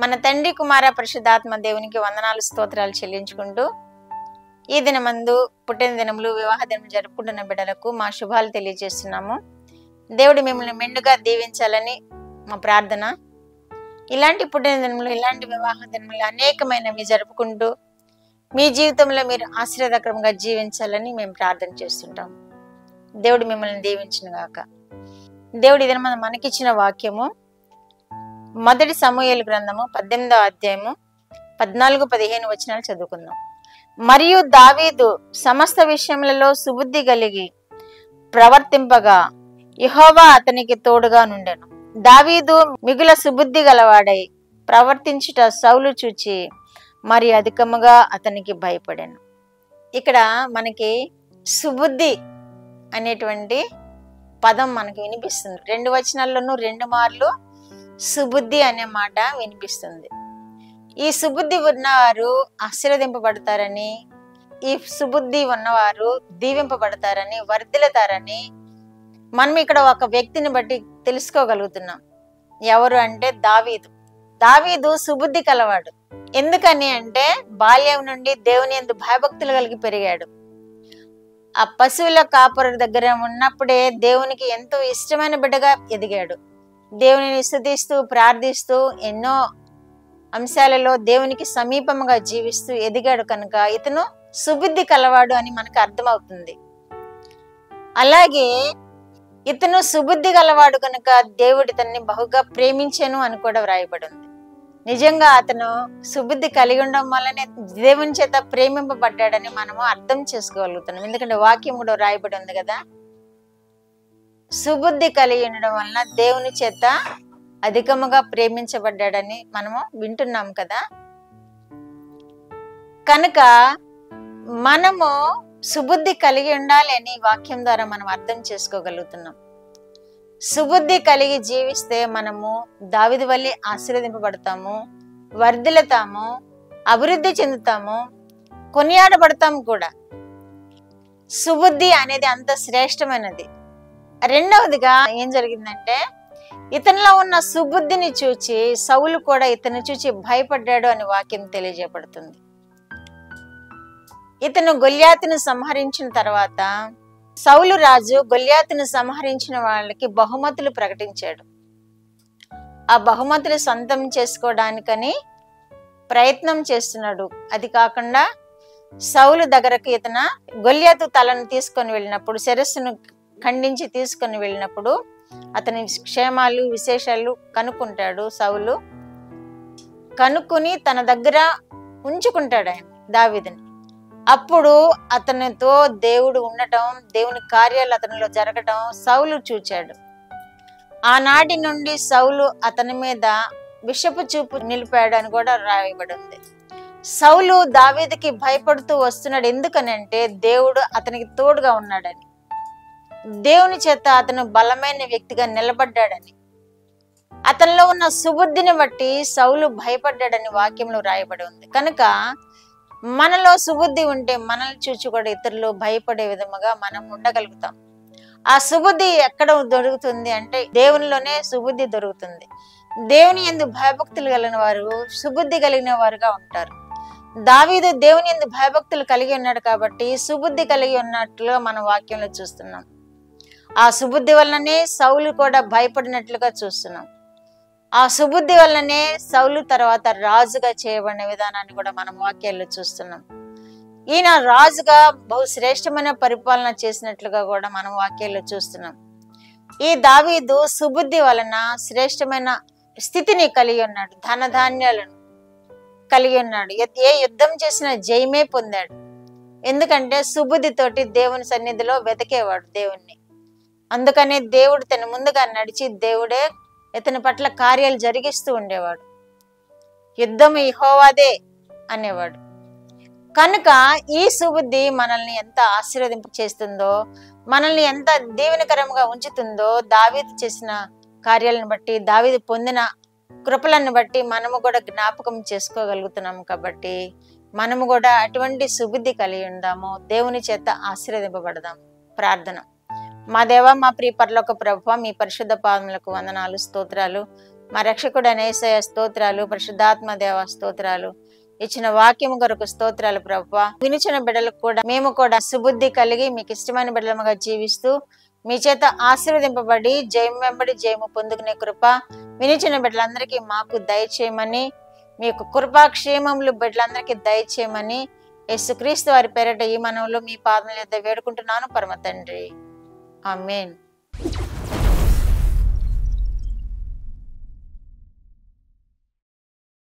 మన తండ్రి కుమార పరిశుద్ధాత్మ దేవునికి వందనాలు స్తోత్రాలు చెల్లించుకుంటూ ఈ దినమందు పుట్టిన దినములు వివాహ దినములు జరుపుకుంటున్న బిడ్డలకు మా శుభాలు తెలియజేస్తున్నాము. దేవుడు మిమ్మల్ని మెండుగా దీవించాలని మా ప్రార్థన. ఇలాంటి పుట్టిన దినములు, ఇలాంటి వివాహ దినములు అనేకమైనవి జరుపుకుంటూ మీ జీవితంలో మీరు ఆశీర్వాదకరంగా జీవించాలని మేము ప్రార్థన చేస్తుంటాం. దేవుడు మిమ్మల్ని దీవించును గాక. దేవుడు ఈ దినం మనకిచ్చిన వాక్యము మొదటి సమూయేలు గ్రంథము 18వ అధ్యాయము 14-15 వచనాలు చదువుకుందాం. మరియు దావీదు సమస్త విషయములలో సుబుద్ధి కలిగి ప్రవర్తింపగా యెహోవా అతనికి తోడుగా నుండెను. దావీదు మిగుల సుబుద్ధి గలవాడై ప్రవర్తించుట సౌలు చూచి మరి అధికముగా అతనికి భయపడాను. ఇక్కడ మనకి సుబుద్ధి అనేటువంటి పదం మనకి వినిపిస్తుంది. 2 వచనాల్లోనూ 2 మార్లు సుబుద్ధి అనే మాట వినిపిస్తుంది. ఈ సుబుద్ధి ఉన్నవారు ఆశీర్వదింపబడతారని, ఈ సుబుద్ధి ఉన్నవారు దీవింపబడతారని, వర్ధిల్లుతారని మనం ఇక్కడ ఒక వ్యక్తిని బట్టి తెలుసుకోగలుగుతున్నాం. ఎవరు అంటే దావీదు. దావీదు సుబుద్ధి కలవాడు. ఎందుకని అంటే బాల్యం నుండి దేవుని యందు భయభక్తులు కలిగి పెరిగాడు. ఆ పశువుల కాపరు దగ్గర ఉన్నప్పుడే దేవునికి ఎంతో ఇష్టమైన బిడ్డగా ఎదిగాడు. దేవునిని స్తుతిస్తూ ప్రార్థిస్తూ ఎన్నో అంశాలలో దేవునికి సమీపంగా జీవిస్తూ ఎదిగాడు కనుక ఇతను సుబుద్ధి కలవాడు అని మనకు అర్థమవుతుంది. అలాగే ఇతను సుబుద్ధి గలవాడు కనుక దేవుడు ఇతన్ని బహుగా ప్రేమించెను అని కూడా వ్రాయబడి ఉంది. నిజంగా అతను సుబుద్ధి కలిగి ఉండడం వల్లనే దేవుని చేత ప్రేమింపబడ్డాడని మనము అర్థం చేసుకోగలుగుతున్నాం. ఎందుకంటే వాక్యం కూడా రాయబడి ఉంది కదా, సుబుద్ధి కలిగి ఉండడం వలన దేవుని చేత అధికముగా ప్రేమించబడ్డాడని మనము వింటున్నాం కదా. కనుక మనము సుబుద్ధి కలిగి ఉండాలి అని వాక్యం ద్వారా మనం అర్థం చేసుకోగలుగుతున్నాం. సుబుద్ధి కలిగి జీవిస్తే మనము దావీదు వలె ఆశీర్వదింపబడతాము, వర్ధిల్లుతాము, అభివృద్ధి చెందుతాము, కొనియాడబడతాము కూడా. సుబుద్ధి అనేది అంత శ్రేష్టమైనది. రెండవదిగా ఏం జరిగిందంటే ఇతనిలో ఉన్న సుబుద్ధిని చూచి సౌలు కూడా ఇతను చూచి భయపడ్డాడు అని వాక్యం తెలియజేయబడుతుంది. ఇతను గొల్యాతును సంహరించిన తర్వాత సౌలు రాజు గొల్యాతును సంహరించిన వాళ్ళకి బహుమతులు ప్రకటించాడు. ఆ బహుమతులు సొంతం చేసుకోవడానికని ప్రయత్నం చేస్తున్నాడు. అది కాకుండా సౌలు దగ్గరకు ఇతను గొల్యాతు తలను తీసుకొని వెళ్ళినప్పుడు, శిరస్సును ఖండించి తీసుకొని వెళ్ళినప్పుడు అతని క్షేమాలు విశేషాలు కనుక్కుంటాడు. సౌలు కనుక్కుని తన దగ్గర ఉంచుకుంటాడు ఆయన దావీదుని. అప్పుడు అతనితో దేవుడు ఉండటం, దేవుని కార్యాలు అతనిలో జరగటం సౌలు చూచాడు. ఆనాటి నుండి సౌలు అతని మీద విషపు చూపు నిలిపాడు అని కూడా రాయబడి ఉంది. సౌలు దావీదుకి భయపడుతూ వస్తున్నాడు. ఎందుకనంటే దేవుడు అతనికి తోడుగా ఉన్నాడని, దేవుని చేత అతను బలమైన వ్యక్తిగా నిలబడ్డాడని, అతనిలో ఉన్న సుబుద్ధిని బట్టి సౌలు భయపడ్డాడని వాక్యంలో రాయబడి ఉంది. కనుక మనలో సుబుద్ధి ఉంటే మనల్ని చూచి కూడా ఇతరులు భయపడే విధముగా మనం ఉండగలుగుతాం. ఆ సుబుద్ధి ఎక్కడ దొరుకుతుంది అంటే దేవునిలోనే సుబుద్ధి దొరుకుతుంది. దేవుని యందు భయభక్తులు కలిగిన వారు సుబుద్ధి కలిగిన వారుగా ఉంటారు. దావీదు దేవుని యందు భయభక్తులు కలిగి ఉన్నాడు కాబట్టి సుబుద్ధి కలిగి ఉన్నట్లుగా మనం వాక్యంలో చూస్తున్నాం. ఆ సుబుద్ధి వల్లనే సౌలు కూడా భయపడినట్లుగా చూస్తున్నాం. ఆ సుబుద్ధి వల్లనే సౌలు తర్వాత రాజుగా చేయబడిన విధానాన్ని కూడా మనం వాక్యాల్లో చూస్తున్నాం. ఈయన రాజుగా బహుశ్రేష్టమైన పరిపాలన చేసినట్లుగా కూడా మనం వాక్యాల్లో చూస్తున్నాం. ఈ దావీదు సుబుద్ధి వలన శ్రేష్టమైన స్థితిని కలిగి ఉన్నాడు, ధనధాన్యాలను కలిగి ఉన్నాడు. ఏ యుద్ధం చేసినా జయమే పొందాడు. ఎందుకంటే సుబుద్ధితోటి దేవుని సన్నిధిలో వెతికేవాడు దేవుణ్ణి. అందుకనే దేవుడు తన ముందుగా నడిచి దేవుడే ఇతని పట్ల కార్యాలు జరిగిస్తూ ఉండేవాడు. యుద్ధం యెహోవాదే అనేవాడు. కనుక ఈ సుబుద్ధి మనల్ని ఎంత ఆశీర్వదింప చేస్తుందో, మనల్ని ఎంత దీవెనకరంగా ఉంచుతుందో దావీదు చేసిన కార్యాలను బట్టి, దావీదు పొందిన కృపలను బట్టి మనము కూడా జ్ఞాపకం చేసుకోగలుగుతున్నాము. కాబట్టి మనము కూడా అటువంటి సుబుద్ధి కలిగి ఉందాము, దేవుని చేత ఆశీర్వదింపబడదాం. ప్రార్థన. మా దేవ, మా ప్రియ పరలోక ప్రభువా, మీ పరిశుద్ధ పాదములకు వందనాలు, స్తోత్రాలు. మా రక్షకుడైన యేసయ్య స్తోత్రాలు, పరిశుద్ధాత్మ దేవ స్తోత్రాలు. ఇచ్చిన వాక్యము కొరకు స్తోత్రాలు ప్రభువా. వినిచిన బిడ్డలకు కూడా మేము కూడా సుబుద్ధి కలిగి మీకు ఇష్టమైన బిడ్డలుగా జీవిస్తూ మీ చేత ఆశీర్వదింపబడి జయం వెంబడి జయము పొందుకునే కృప వినిచిన బిడ్డలందరికీ మాకు దయచేయమని, మీకు కృపాక్షేమములు బిడ్డలందరికీ దయచేయమని యేసుక్రీస్తు వారి పేరిట ఈ మనవులు మీ పాదముల యొద్ద వేడుకుంటున్నాను పరమ తండ్రి. ఆమేన్.